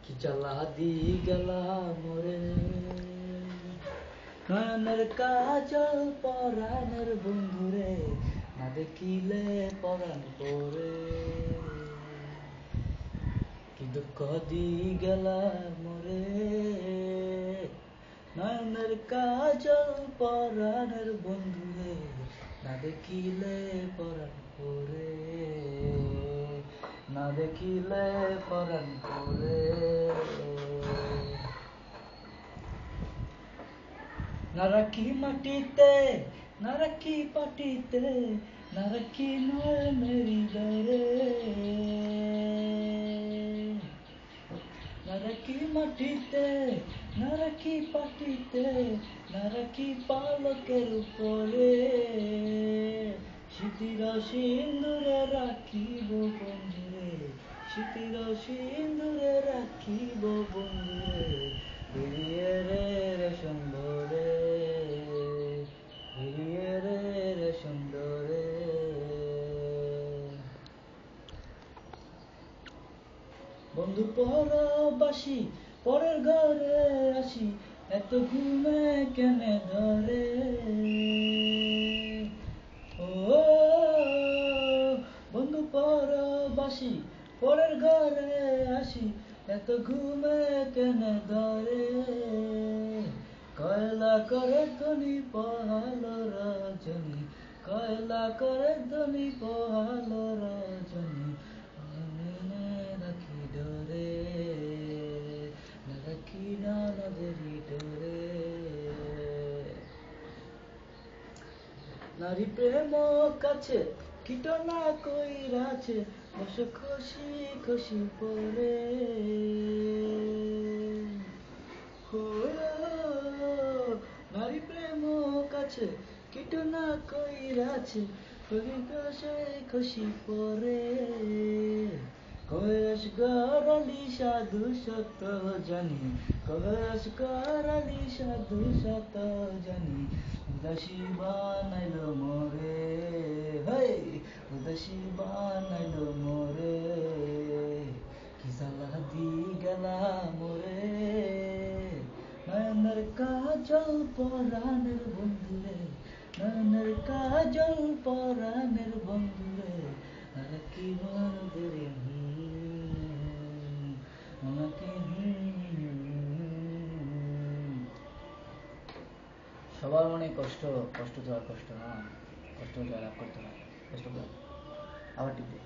কি জ্বালা দি গেলা মোরে, নয়নের কাজল পরাণের বন্ধুরে, না দেখিলে পরাণ পরে। কি দুঃখ দি গেলা মোরে, নয়নের কাজল পরাণের বন্ধুরে, না দেখিলে পরাণ পরে, না দেখিলে পরাণ পরে। না রাখি মাটিতে, না রাখি পাটিতে, না রাখি নয়নের হৃদয়ে, না রাখি মাটিতে, না রাখি পাটিতে, না রাখি পালকের উপরে। স্মৃতির সিন্দুরে রাখিব বন্ধুরে, স্মৃতির সিন্দুরে রাখিব বন্ধুরে, ফিরিয়ে রে রেশম ভরে, ফিরিয়ে রে রেশম ধরে। বন্ধু পরবাসী, পরের ঘরে আসি, এত ঘুমে কেনে ধরে। ও বন্ধু পরবাসী, পরের ঘরে আসি, এত ঘুমে কেনে ধরে। কয়লা করে ধ্বনি পোহালো রজনী, কয়লা করে ধ্বনি পোহালো রজনী, রাখি ডরে, রাখি না নজরি ডরে। নারী প্রেম কাছে কীটনা কইরাছে, বসে খুশি খুশি পরে। নারী প্রেম কাছে কীটনা কইরাছে, বসে খুশি পরে। কয়েস গরালি সাধু সত জানি, কয়েস গরালি সাধু সত জানি, উদাসী বানাইল মোরে, হই উদাসী বানাইল মোরে। কি জ্বালা দি গেলা মোরে, নয়নের কাজল পরাণের বন্ধুরে, নয়নের কাজল পরাণের বন্ধুরে, রাখি বন্ধুরে, আমাকে। সবার মনে কষ্ট, কষ্ট তো আর কষ্ট না, কষ্ট জয়লাভ করতে হয়, কষ্ট করে আবার টিপে।